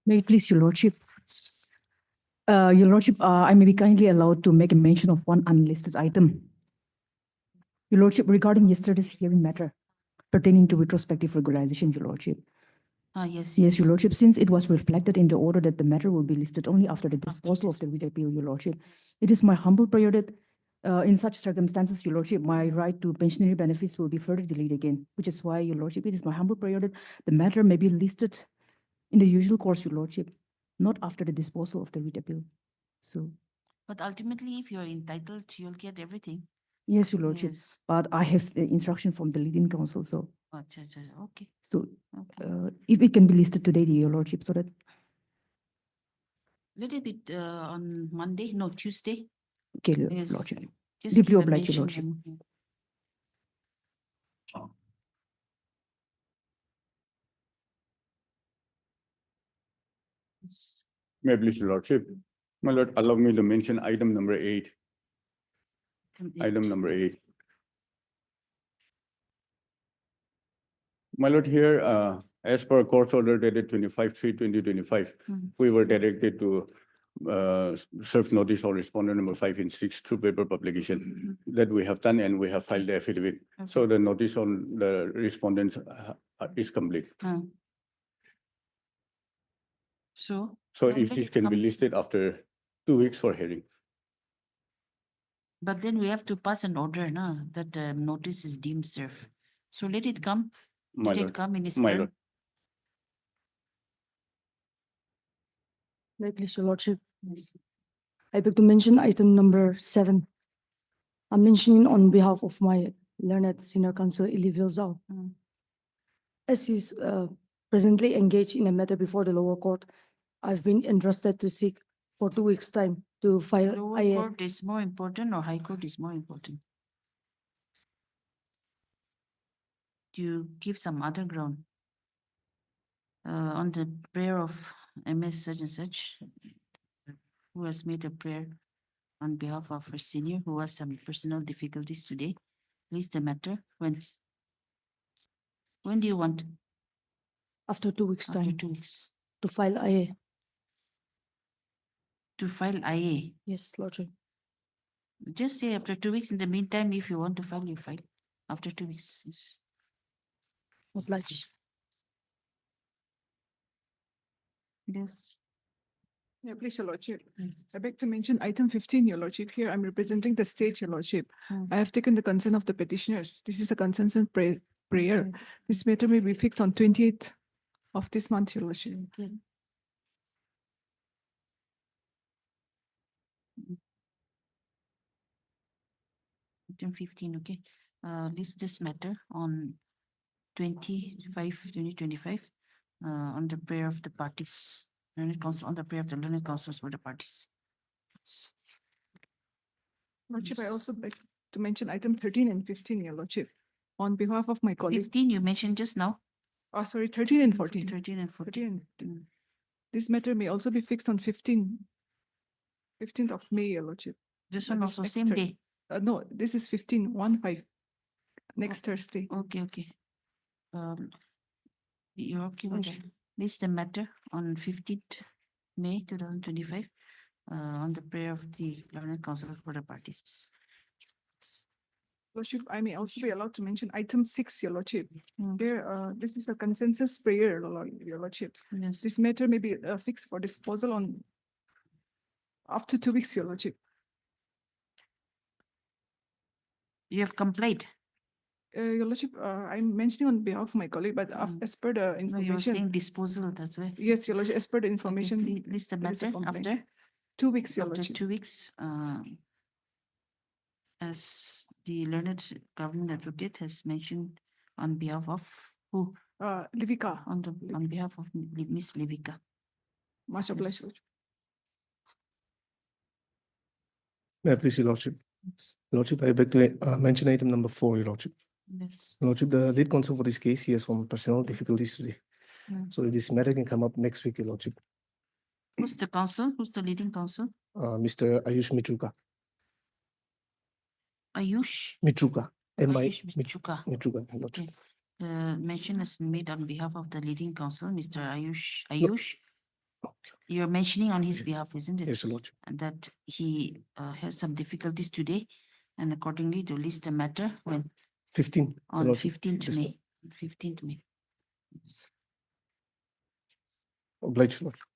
May it please your lordship. Your lordship, I may be kindly allowed to make a mention of one unlisted item. Your lordship, regarding yesterday's hearing matter pertaining to retrospective regularization, your lordship. Yes. Yes, your lordship, since it was reflected in the order that the matter will be listed only after the disposal of the writ appeal, your lordship. It is my humble prayer that in such circumstances, your lordship, my right to pensionary benefits will be further delayed again, which is why, your lordship, it is my humble prayer that the matter may be listed in the usual course, your lordship, not after the disposal of the writ appeal. So, But ultimately, if you're entitled, you'll get everything. yes, your lordship, Yes. but I have the instruction from the leading council, so, Okay. so Okay. if it can be listed today, your lordship, so that, Let it be on Monday, no, Tuesday. okay, your Yes. lordship. Just Deeply give a obliged, your mention lordship. and- Yes. May I please, your lordship? My lord, allow me to mention item number 8. Item number 8. My lord, here, as per court order dated 25/3/2025, we were directed to serve notice on respondent number 5 and 6 through paper publication. That we have done, and we have filed the affidavit. So the notice on the respondents is complete. So. So now if let this it can be come. listed after 2 weeks for hearing. But then we have to pass an order, na, that notice is deemed served. So let it come. My Let it lord, come in its my turn. lord. May I please, your lordship? I beg to mention item number 7. I'm mentioning on behalf of my learned senior counsel, Ili Vilzao. As he's presently engaged in a matter before the lower court, I've been entrusted to seek for 2 weeks' time to file Lower IA. court is more important or high court is more important? Do you give some other ground? On the prayer of MS such and such, who has made a prayer on behalf of her senior who has some personal difficulties today. Please the matter when? When do you want? After 2 weeks' After time 2 weeks. to file IA. To file IA. Yes, lordship. Just say after 2 weeks. In the meantime, if you want to file, you file. After 2 weeks, yes. Obliged. Yes. Yeah, please, your lordship. I beg to mention item 15, your lordship. Here I'm representing the state, your lordship. I have taken the consent of the petitioners. This is a consensus prayer. This matter may be fixed on 28th of this month, your lordship. Item 15, okay. List this matter on 25/2025 on the prayer of the parties. Learned council, on the prayer of the learned councils for the parties. Lordship, I also beg to mention item 13 and 15, your lordship. On behalf of my colleague, 15 you mentioned just now. oh, sorry, 13 and 14. 13 and 14. 13 and 14. This matter may also be fixed on 15th of May, your lordship. This That one is also next same Thur- day. No, this is 15/1/5, next Thursday. Okay, okay. You're okay with that? This the matter on 15th May 2025 on the prayer of the learned council for the parties. Lordship, I may also be allowed to mention item 6, your lordship. Mm. Here, this is a consensus prayer, your lordship. Yes. This matter may be fixed for disposal on after 2 weeks, your lordship. You have complied. Your Lordship, I'm mentioning on behalf of my colleague, but as per the No, you were information, saying disposal, that's why. yes, Your Lordship, as per the Okay, information, please list the there is a matter complaint. after, 2 weeks, Your after Lordship. 2 weeks, as the learned government advocate has mentioned on behalf of who? Livika, On behalf of Miss Livika. much obliged. Yes. Lordship. May I please, Your Lordship? Your Lordship, I beg to mention item number 4, Your Lordship. Yes. Your Lordship, the lead counsel for this case, he has some personal difficulties today. Mm. So this matter can come up next week, Your Lordship. Who's the counsel? Who's the leading counsel? Mr. Ayush Mitruka. Ayush? Mitruka. M.I. Ayush Michuka. Mitruka, Your Lordship. Okay. The mention is made on behalf of the leading counsel, Mr. Ayush. You're mentioning on his behalf, isn't it? Yes, Your Lordship. And that he has some difficulties today, and accordingly to list the matter when 15. Your on Lordship. 15th Just May. 15th May. Yes. Obliged, Your Lordship.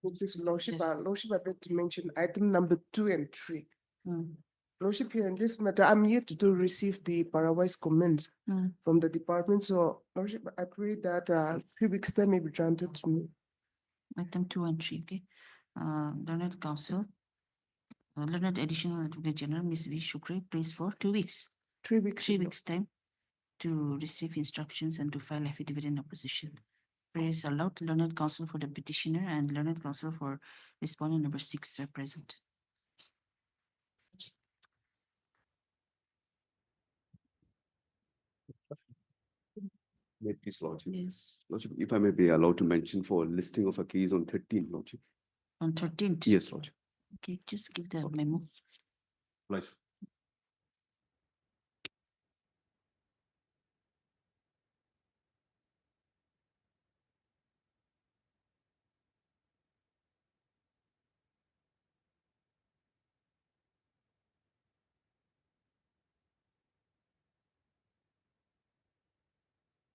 With this Lordship, Yes. Lordship, I beg to mention item number 2 and 3. Mm, Lordship, here in this matter, I'm yet to receive the parawise comments mm. from the department. So Lordship, I pray that 3 weeks time may be granted to me. Item 2 and 3, okay. Learned counsel, learned additional advocate general, Ms. V. Shukri, prays for 2 weeks. 3 weeks. 3 Your weeks time to receive instructions and to file affidavit in opposition. Prayers allowed, learned counsel for the petitioner and learned counsel for respondent number 6 are present. May it please, Lordship. Yes, Lordship, if I may be allowed to mention for listing of a case on 13, Lordship. on 13th. Yes, Lordship. Okay, just give the Okay. memo. Right.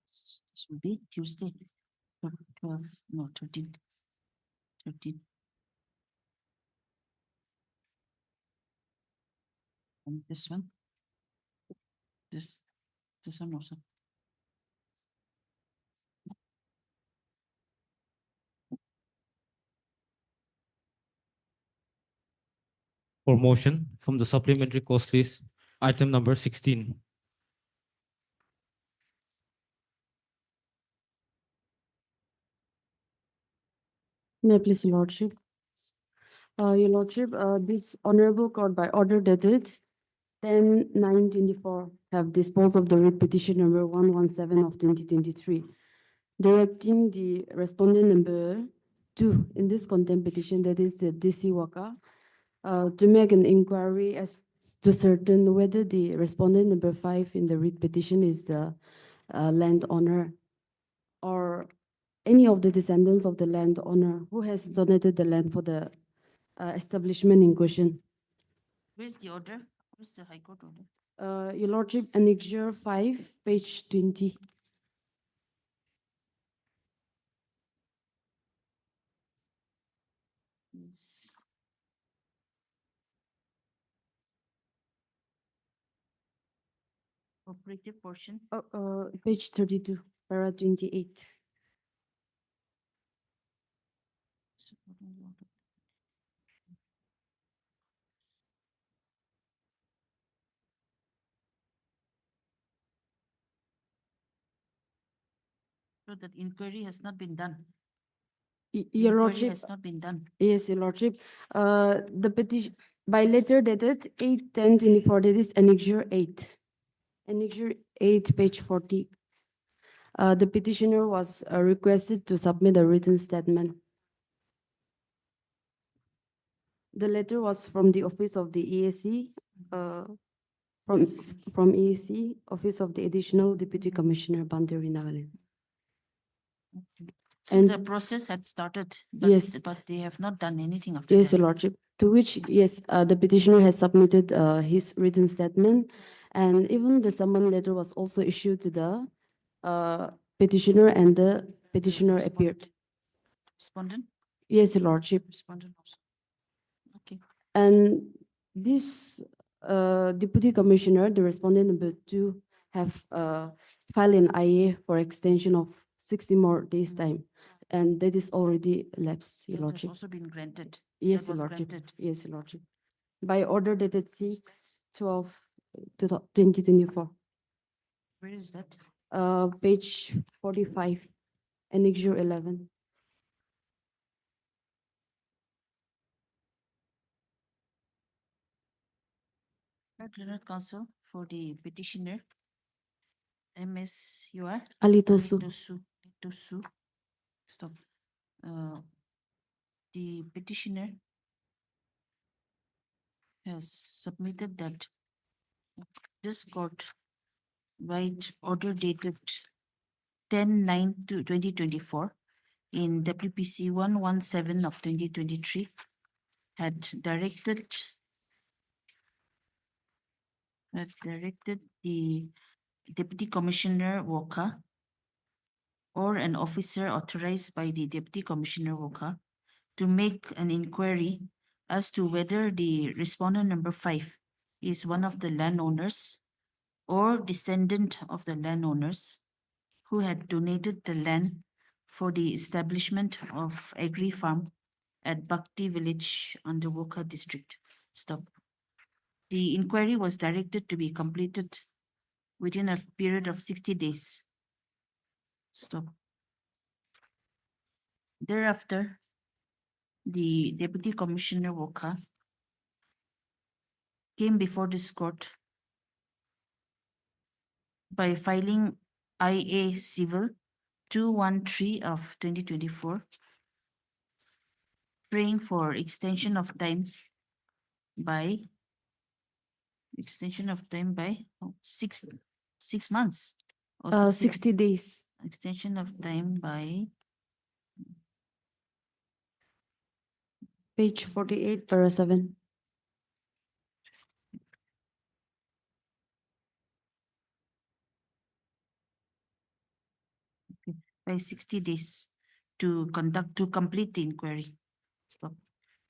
This will be Tuesday, 12, no, 13th. 13th. And this one. This one also. For motion from the supplementary cost list, item number 16. May I please, Your Lordship? Your Lordship, this honorable court by order dated 10/9/24 have disposed of the writ petition number 117 of 2023, directing the respondent number 2 in this contempt petition, that is the DC Waka, to make an inquiry as to certain whether the respondent number 5 in the writ petition is the landowner or any of the descendants of the landowner who has donated the land for the establishment in question. Where's the order? Where's the High Court order? Your Lordship, Annexure 5, page 20. Yes. Operative portion. Page 32, para 28. Supporting the order. So that inquiry has not been done. The Your inquiry Lordship, has not been done. yes, Your Lordship, the petition, by letter dated 8/10/24, that is Annexure 8. Annexure 8, page 40. The petitioner was requested to submit a written statement. The letter was from the office of the EAC, from EAC, Office of the Additional Deputy Commissioner, Banteri, Nagaland. So the And- process had started, Yes. but they have not done anything after Yes, that. Your Lordship, to which, yes, the petitioner has submitted his written statement, and even the summon letter was also issued to the petitioner, and the petitioner appeared. Respondent, Yes, Your Lordship, respondent also. Okay, and this Deputy Commissioner, the respondent number 2 have filed an IA for extension of 60 more days time. And that is already lapsed, Your That has Lordship. also been granted. Yes, That Your was Lordship. granted. Yes, Your Lordship. By order dated 6/12/2024, Where is that? page 45, Annexure 11. Learned Counsel for the petitioner. MS, you are? Alitosu. Litosu. Stop. The petitioner has submitted that this court by order dated 10/9/2024 in WPC 117 of 2023 had directed the Deputy Commissioner Walker or an officer authorized by the Deputy Commissioner Walker to make an inquiry as to whether the respondent number 5 is one of the landowners or descendant of the landowners who had donated the land for the establishment of agri farm at Bhakti village under Woka district. Stop. The inquiry was directed to be completed within a period of 60 days. Stop. Thereafter, the Deputy Commissioner Woka came before this court by filing IA Civil 213 of 2024, praying for extension of time by 6 months. Or 60 days. extension of time by Page 48, para 7. by 60 days to complete the inquiry. Stop.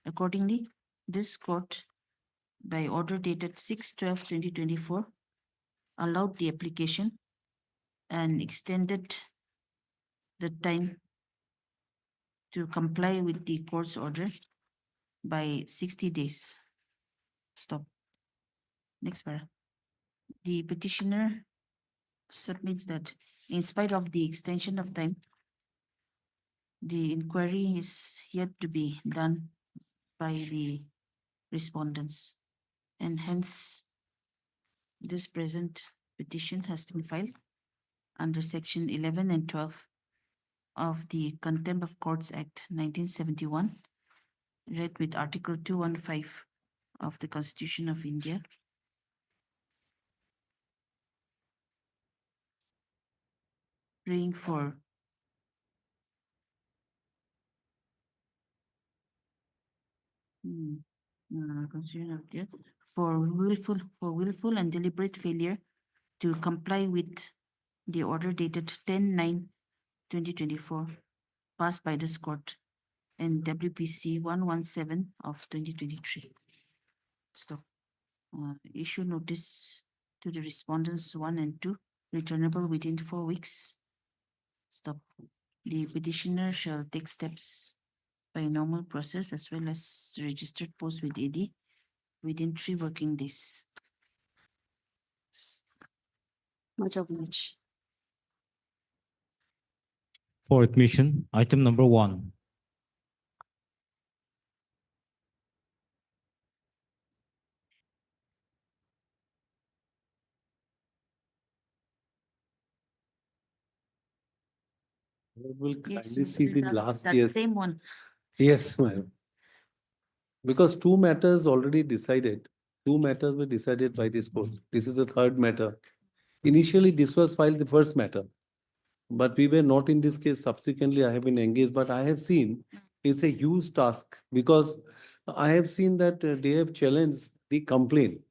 Accordingly, this court, by order dated 6/12/2024, allowed the application and extended the time to comply with the court's order by 60 days. Stop. Next para. The petitioner submits that in spite of the extension of time, the inquiry is yet to be done by the respondents, and hence this present petition has been filed under section 11 and 12 of the Contempt of Courts Act 1971, read with Article 215 of the Constitution of India. Praying for Constitution of India for willful and deliberate failure to comply with the order dated 10/9/2024 passed by this court and WPC 117 of 2023. Stop. Issue notice to the respondents 1 and 2, returnable within 4 weeks. Stop. The petitioner shall take steps by normal process as well as registered post with AD within 3 working days. Much obliged. For admission, item number 1. Will Yes, kindly see the last that year's. same one. Yes, ma'am. Because 2 matters already decided. 2 matters were decided by this court. This is the 3rd matter. Initially, this was filed the 1st matter. But we were not in this case. Subsequently, I have been engaged, but I have seen it's a huge task because I have seen that they have challenged the complaint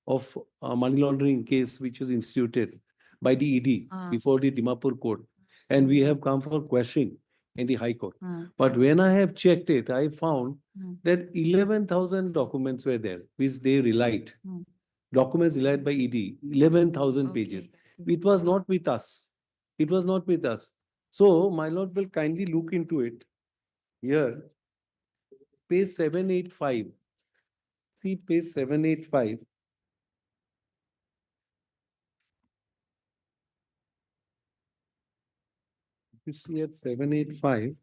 of money laundering case which was instituted by the ED before the Dimapur court. And we have come for questioning. in the High Court. Mm. But when I have checked it, I found Mm. that 11,000 documents were there, which they relied. Mm. Documents relied by ED, 11,000 pages. Okay. It was not with us. It was not with us. So my lord will kindly look into it. Here, page 785. See page 785. You see at 785.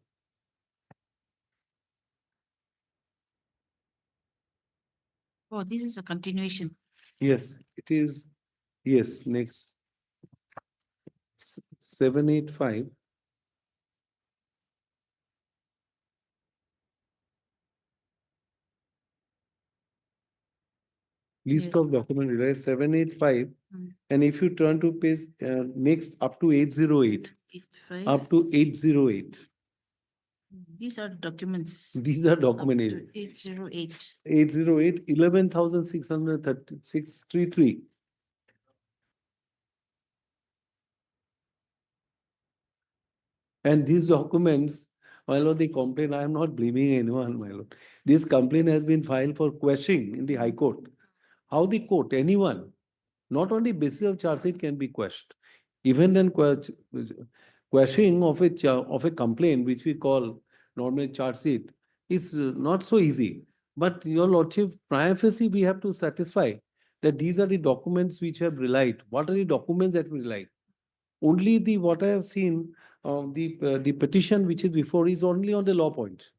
Oh, this is a continuation. Yes, it is. Yes, next. 785. List Yes. of document relies 785. Mm. And if you turn to page next up to 808, 85. up to 808. These are documents. These are Up document to 808. 808, 11,633. And these documents, my lord, they complain, I am not blaming anyone, my lord. This complaint has been filed for quashing in the High Court. How the court, anyone, not only basis of charge sheet can be quashed. Even then quashing of a complaint, which we call normal charge sheet, is not so easy. But your lordship, prima facie, we have to satisfy that these are the documents which have relied. What are the documents that we relied? Only the what I have seen, the petition which is before is only on the law point.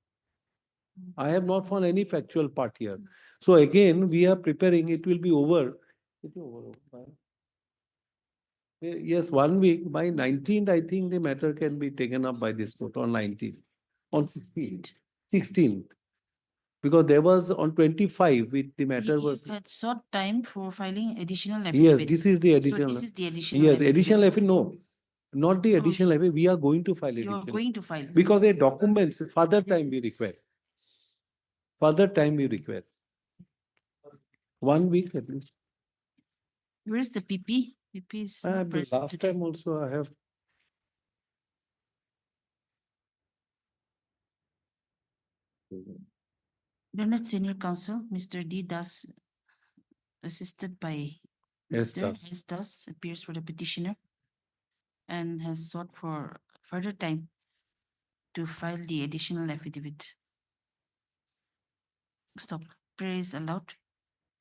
I have not found any factual part here. So again, we are preparing, it will be over. Yes, 1 week. By 19th, I think the matter can be taken up by this court on 19th. On 16th. 16th. Because there was on 25, with the matter was. Had sought time for filing additional Yes, affidavit. this is the So additional. this is the additional. Yes, affidavit. additional affidavit, no. Not the Oh. additional affidavit, we are going to file You are additional. going to file. Because a documents, further time we require. Further time we require. 1 week at least. Where's the PP? PP is not present Last today. time also I have. Learned Senior Counsel, Mr. D. Das, assisted by S. Mr. Das. S. Das, appears for the petitioner and has sought for further time to file the additional affidavit. Stop. Prayer is allowed.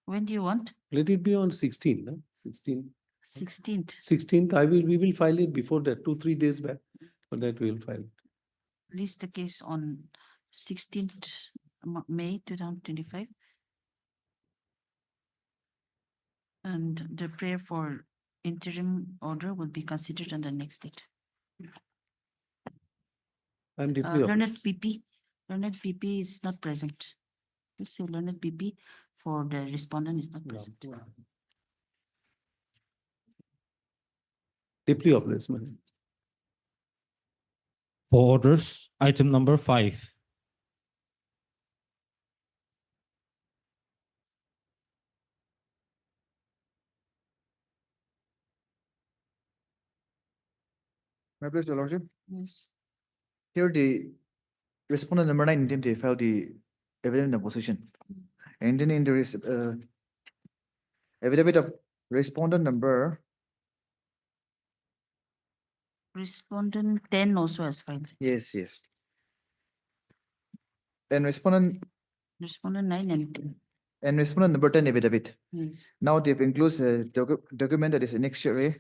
When do you want? Let it be on 16th, no? 16th. 16th. 16th, we will file it before that, 2-3 days back. For that we will file. List the case on 16th May 2025. And the prayer for interim order will be considered on the next date. I'm deeply. Learned PP is not present. Let's say Learned PP for the respondent is not present. Deeply obliged, madam. For orders, item number 5. My pleasure, Your Lordship. Yes. Here the respondent number 9 intend to file the evidence in opposition. And then in the affidavit of respondent number, Respondent 10 also has filed. yes. And respondent Respondent 9 and 10. and respondent number 10 affidavit. Yes. Now they've includes a document that is annexure,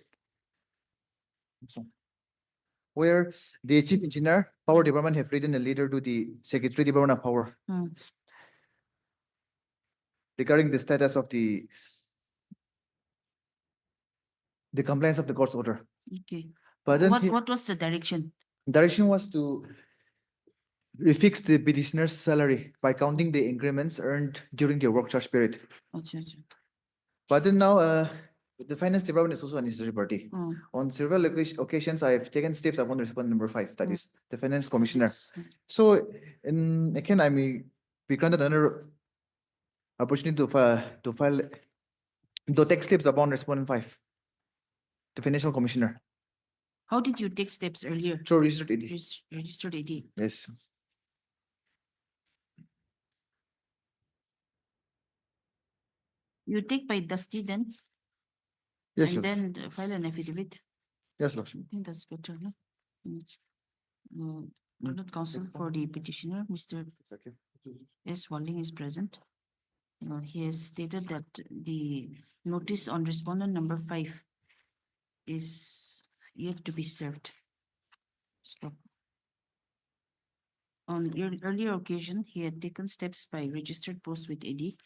where the chief engineer, power department have written a letter to the secretary department of power Hmm. regarding the status of the compliance of the court's order. Okay. But then What was the direction? direction was to refix the petitioner's salary by counting the increments earned during the work charge period. Acha, acha. But then now, the finance department is also a necessary party. Hmm. On several occasions, I have taken steps upon respondent number 5, that Mm. is the finance commissioner. Yes. So, again, I may be granted another opportunity to take steps upon respondent 5, the financial commissioner. How did you take steps earlier? through registered AD. Registered AD. Yes. You take by Dusty then, Yes, and Your- then file an affidavit. yes, Lordship. I think that's better, no? Learned counsel for the petitioner, Mr. S. Walling is present. He has stated that the notice on respondent number 5 is yet to be served. Stop. On earlier occasion, he had taken steps by registered post with AD.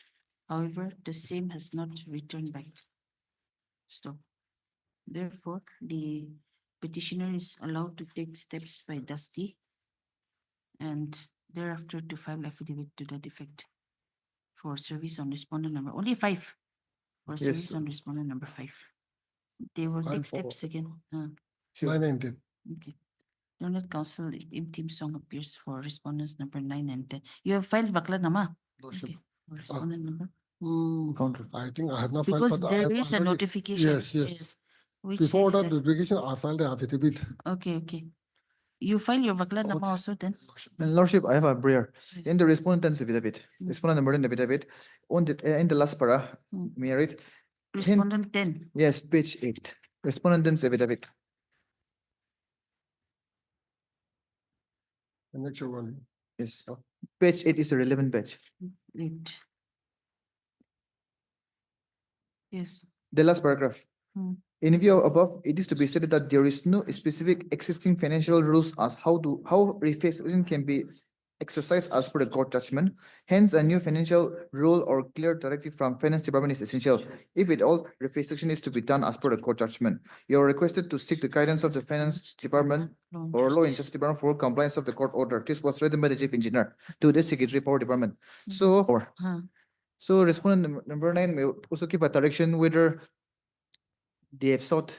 However, the same has not returned back. Stop. Therefore, the petitioner is allowed to take steps by Dusty and thereafter to file affidavit to that effect for service on respondent number, only 5. For Yes, service sir. on respondent number 5. They will take 5 or- steps again. Sure. 9 and 10. Okay. Learned counsel Im Tim Song appears for respondents number 9 and 10. You have filed Vakla Nama? Lordship. Okay. For respondent number? Counter. I think I have not filed. Because but I there have is a already- notification. Yes, yes. Which Before says that notification, I filed the affidavit. okay, okay. You file your Vakla Nama also then? And Lordship, I have a prayer. Yes. In the respondent's affidavit, respondent number in the affidavit, on the, in the last para, Mm. may I read? Respondent 10. Yes, page 8, respondent's affidavit. The next one. Yes, page 8 is the relevant page. 8. Yes. The last paragraph. Hmm. In view of above, it is to be stated that there is no specific existing financial rules as how refixation can be exercised as per the court judgment. Hence, a new financial rule or clear directive from finance department is essential. If at all, refixation is to be done as per the court judgment. You are requested to seek the guidance of the finance department or law and justice department for compliance of the court order. This was written by the chief engineer to the secretary power department. So, Huh. so respondent number 9 may also keep a direction whether they have sought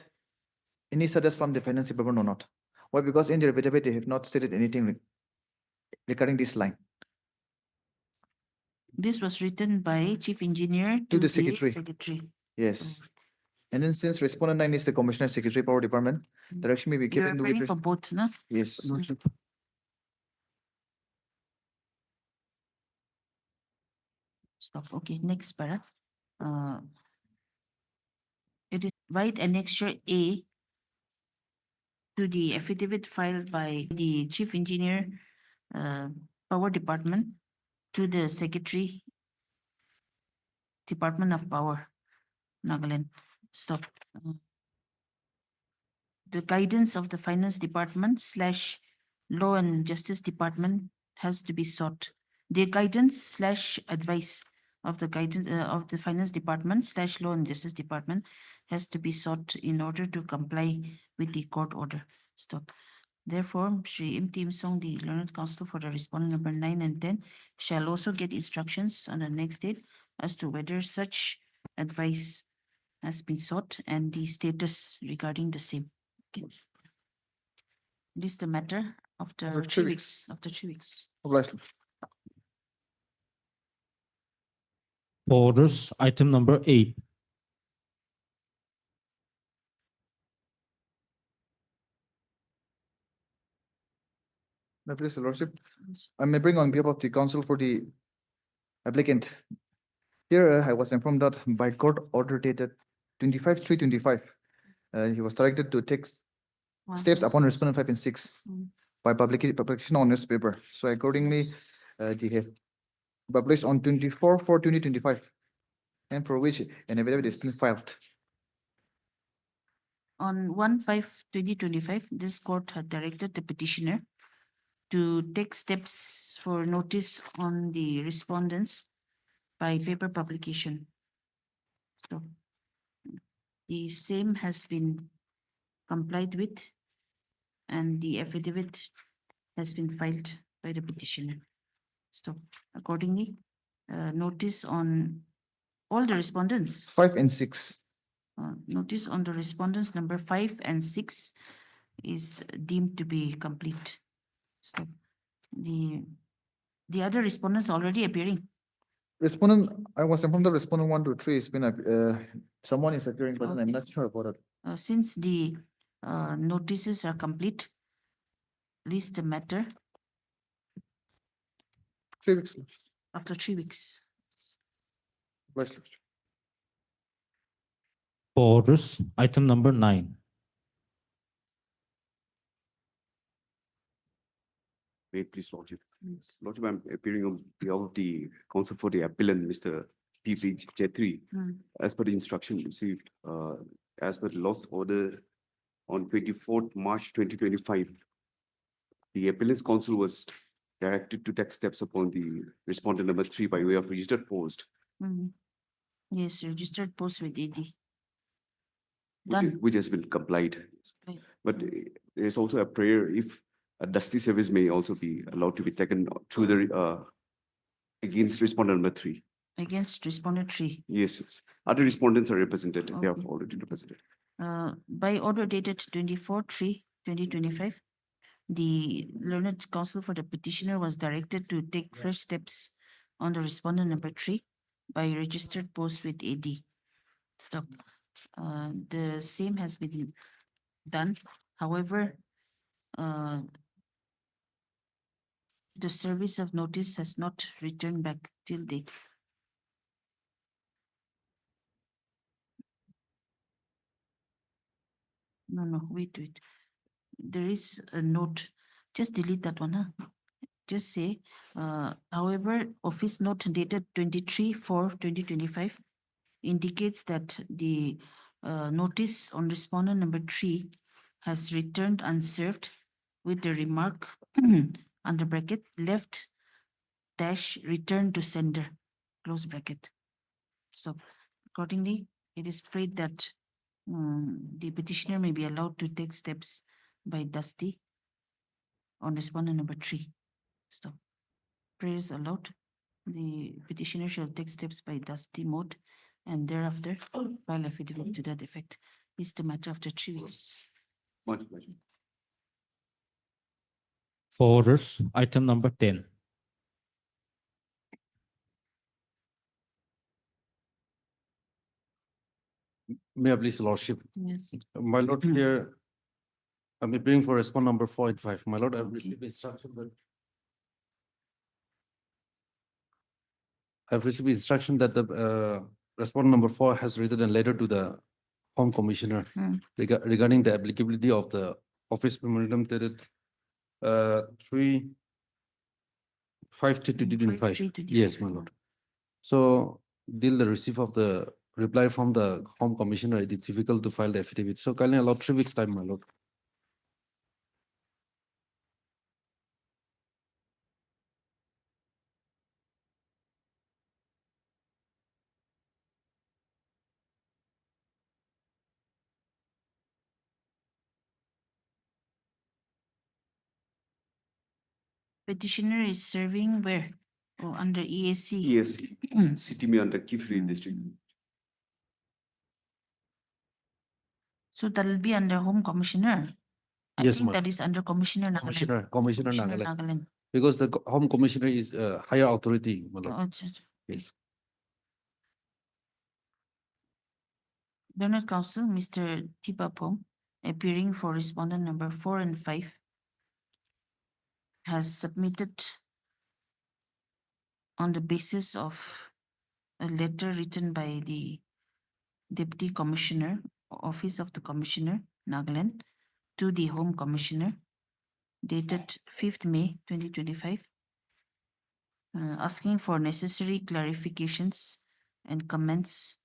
any status from the finance department or not. Why? Because in their affidavit, they have not stated anything regarding this line. This was written by chief engineer To the secretary. secretary. Yes. And then since respondent 9 is the commissioner secretary power department, direction may be You're given to applying for both, no? yes. Stop. Okay, next para. It is right annexure A to the affidavit filed by the chief engineer, power department to the secretary, Department of Power, Nagaland. Stop. The guidance of the finance department / law and justice department has to be sought. The guidance / advice of the guidance of the finance department / law and justice department has to be sought in order to comply with the court order. Stop. Therefore, Shri Im Tim Song, the learned counsel for the respondent number 9 and 10, shall also get instructions on the next date as to whether such advice has been sought and the status regarding the same. Okay. This is the matter after After 3 3 weeks. After 3 weeks. Obliged. Orders, item number 8. May I please, Your Lordship, I may bring on behalf of the counsel for the applicant. Here, I was informed that by court order dated 25/3/25, he was directed to take steps upon respondent 5 and 6 Mm. by publication on newspaper. So accordingly, they have published on 24/4/2025, and for which an affidavit is being filed. On 1/5/2025, this court had directed the petitioner to take steps for notice on the respondents by paper publication. So the same has been complied with and the affidavit has been filed by the petitioner. So accordingly, notice on all the respondents. 5 and 6. Notice on the respondents number 5 and 6 is deemed to be complete. So the other respondents already appearing. Respondent, I was informed that respondent 1 to 3 has been, someone is appearing, but I'm not sure about it. Since the notices are complete, list the matter 3 weeks. after 3 weeks. Vice Lordship. For orders, item number 9. Wait, please, Lordship. Lordship, I'm appearing on behalf of the counsel for the appellant, Mr. P.P. Chetri. As per the instruction received, as per the last order on 24th March 2025, the appellant's counsel was directed to take steps upon the respondent number 3 by way of registered post, Yes, registered post with AD. which has been complied. Right. But there is also a prayer if a dusty service may also be allowed to be taken through the against respondent number 3. Against respondent 3. Yes, yes. Other respondents are represented. They have Okay. already represented. By order dated 24/3/2025, the learned counsel for the petitioner was directed to take fresh steps on the respondent number 3 by registered post with AD. Stop. The same has been done. However, the service of notice has not returned back till date. No, wait. There is a note. Just delete that one, huh? Just say, however, office note dated 23/4/2025 indicates that the notice on respondent number 3 has returned unserved with the remark under bracket left dash return to sender close bracket. So accordingly, it is prayed that the petitioner may be allowed to take steps by Dusty on respondent number 3. Stop. Prayer is allowed. The petitioner shall take steps by Dusty mode and thereafter file affidavit to that effect. It's the matter after 3 weeks. Much pleasure. For orders, item number 10. May I please, Lordship? Yes. My lord, here, I'm appearing for respond number 4 and 5. My lord, I've Okay. received instruction that I've received instruction that the respondent number 4 has written a letter to the Home Commissioner regarding the applicability of the office memorandum dated 3/5/2025. 5/3/2025. Yes, my lord. So till the receipt of the reply from the Home Commissioner, it is difficult to file the affidavit. So kindly allow 3 weeks time, my lord. Petitioner is serving where? Oh, under EAC. Yes, city me under Kifri district. So that will be under Home Commissioner. I Yes, think ma'am. that is under Commissioner Nagaland. Commissioner Nagaland. Because the Home Commissioner is a higher authority, my lord. Oh, ch- Yes. Learned Counsel, Mr. Tipapong, appearing for respondent number 4 and 5, has submitted on the basis of a letter written by the Deputy Commissioner, Office of the Commissioner, Nagaland, to the Home Commissioner, dated 5th May 2025, asking for necessary clarifications and comments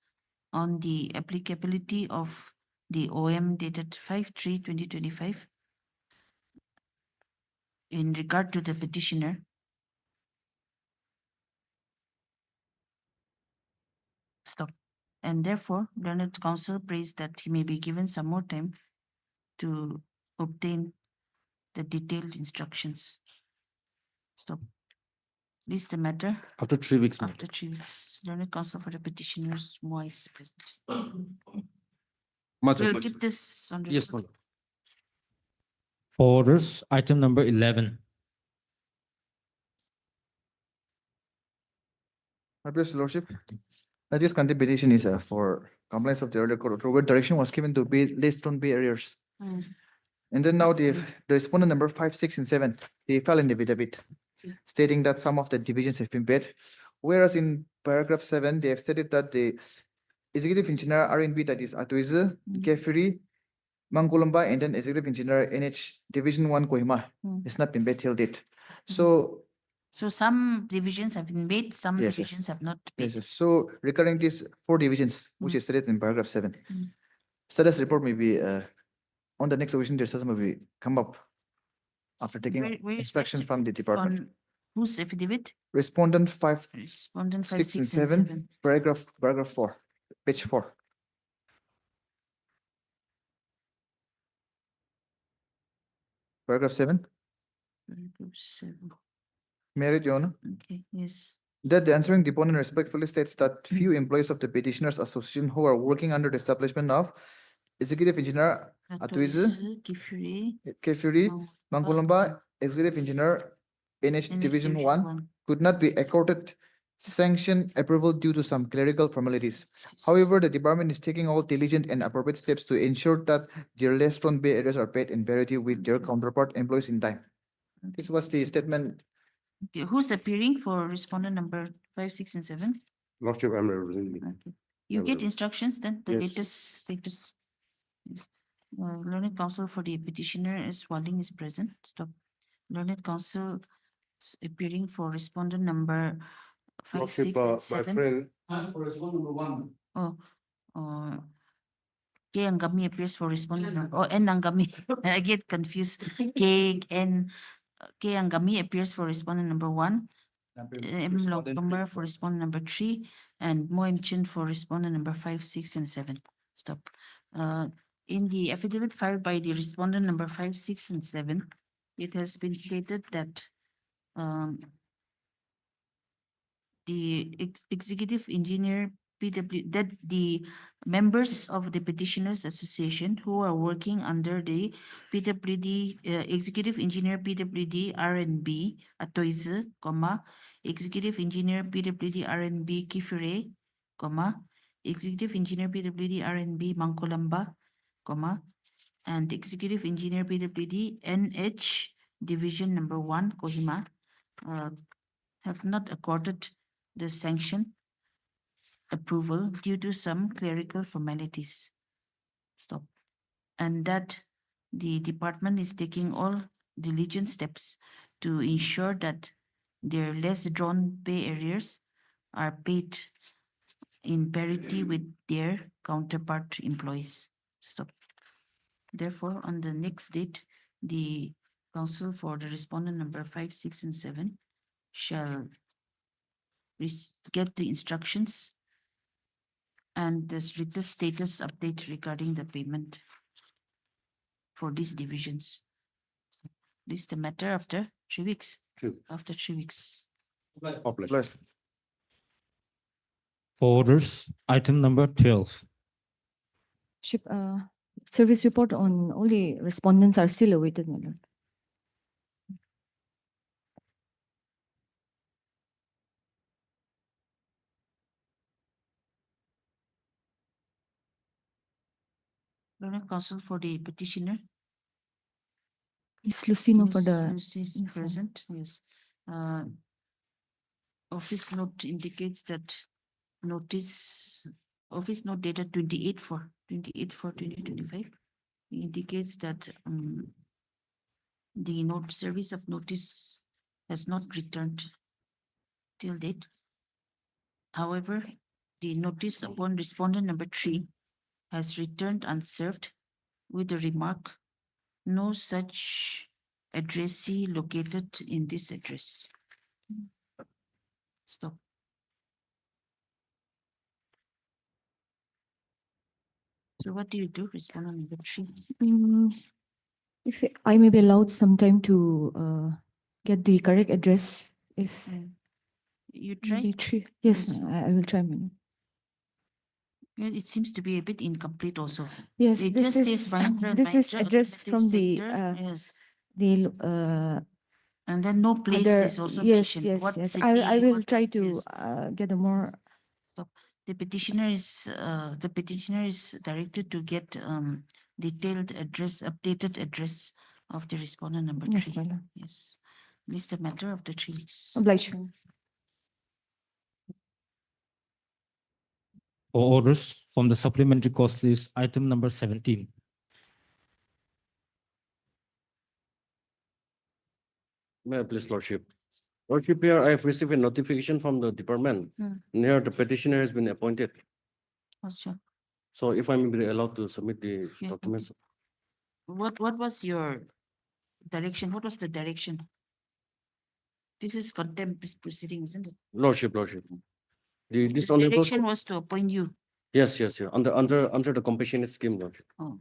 on the applicability of the OM dated 5/3/2025 in regard to the petitioner. Stop. And therefore, learned counsel prays that he may be given some more time to obtain the detailed instructions. Stop. This the matter After 3 weeks, my lord. after 3 weeks. Learned counsel for the petitioners, Moy is present. Much We'll obliged. keep this on. Yes, my record. lord. For orders, item number 11. My pleasure, Lordship. This contempt petition is for compliance of the earlier court order where direction was given to pay less on pay arrears. And then now the respondent number 5, 6, and 7, they fell in the affidavit, stating that some of the divisions have been paid. Whereas in paragraph 7, they have stated that the executive engineer R&B, that is Atuize, Kefiri, Mangkulamba, and then executive engineer NH Division 1 Kohima has not been paid till date. So So some divisions have been made, some Yes, yes. divisions have not paid. yes, yes. So regarding these 4 divisions, which is stated in paragraph 7, Mm. status report may be on the next occasion, their status may be come up after taking Where is instructions it? from the department. On whose affidavit? Respondent 5, Respondent 5, 6, and 6, and 7, 7. paragraph 4, page 4. Paragraph 7, Paragraph 7. Merit, Your Honor, Okay, yes. that the answering deponent respectfully states that few employees of the petitioners association who are working under the establishment of executive engineer Atuize, Kifuri, Kefiri, Mangkulamba, executive engineer NH Division 1 could not be accorded sanction approval due to some clerical formalities. However, the department is taking all diligent and appropriate steps to ensure that their restaurant pay arrears are paid in parity with their counterpart employees in time. This was the statement. Okay, who's appearing for respondent number 5, 6, and 7? Lordship, I'm representing. Okay. You I get will- instructions then, the Yes. latest status. Yes. Learned counsel for the petitioner is Walling is present. Stop. Learned counsel appearing for respondent number 5, 6, and 7. friend, For respondent number 1. Oh, K. Angami appears for respondent number, N. Angami, I get confused. K. Angami appears for respondent number 1. M. Lokumbar for respondent number 3, and Moim Chin for respondent number 5, 6, and 7. Stop. In the affidavit filed by the respondent number 5, 6, and 7, it has been stated that the executive engineer that the members of the petitioners association who are working under the PWD executive engineer PWD R&B Atoize, executive engineer PWD R&B Kifure, executive engineer PWD R&B Mangkulamba, and executive engineer PWD NH division number 1 Kohima have not accorded the sanction approval due to some clerical formalities. Stop. And that the department is taking all diligent steps to ensure that their less drawn pay arrears are paid in parity with their counterpart employees. Stop. Therefore, on the next date, the counsel for the respondent number 5, 6, and 7 shall get the instructions and the latest status update regarding the payment for these divisions. This is the matter after 3 weeks. True. After 3 weeks. Pleasure. For orders, item number 12. Service report on all the respondents are still awaited, my lord. Learned counsel for the petitioner. Is Lucino for Miss the, Lucy is yes, ma'am. present, yes. Office note indicates that office note dated 28/4/2025 indicates that the service of notice has not returned till date. However, the notice upon respondent number 3 has returned unserved with the remark, no such addressee located in this address. Stop. So what do you do, respondent number 3? If I may be allowed some time to get the correct address, if You try? maybe 3. Yes, Yes. I will try, my lord. Yeah, it seems to be a bit incomplete also. Yes, It this just is, says Mahindra this is Mahindra addressed Automotive from the, Center, yes. the, And then no place other, is also yes, mentioned. yes, What yes. city, I will what- try to yes. get a more, So the petitioner is directed to get detailed address, updated address of the respondent number Yes, 3. my lord. Yes. List the matter of the 3 weeks. Obliged. For orders from the supplementary cost list, item number 17. May I please, Lordship? Lordship, here I have received a notification from the department. Hmm. And here the petitioner has been appointed. Also, So if I may be allowed to submit the Yeah. documents. what was your direction? What was the direction? This is contempt proceeding, isn't it? Lordship. The The this honorable. direction was to appoint you. Yes. Under the compassionate scheme, Lordship. Oh.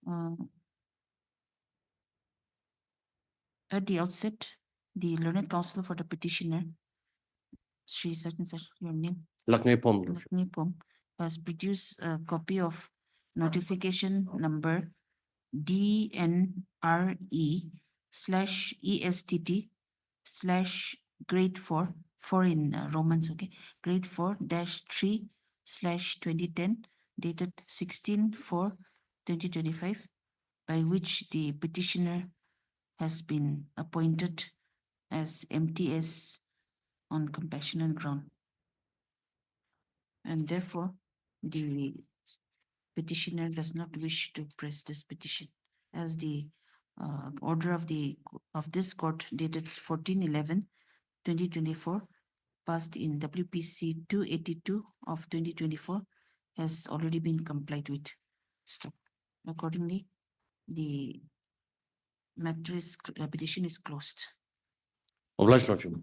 Okay. At the outset, the learned counsel for the petitioner, Sri such and such, your name, Lakney Pom, Lordship. Nipom, has produced a copy of notification number DNRE/ESTT/grade 4 in Romans, okay, grade 4-3/2010 dated 16/4/2025, by which the petitioner has been appointed as MTS on compassionate ground. And therefore, the petitioner does not wish to press this petition, as the order of this court dated 14/11/2024 passed in WPC 282 of 2024 has already been complied with. So accordingly, the petition is closed. Obliged, Lordship.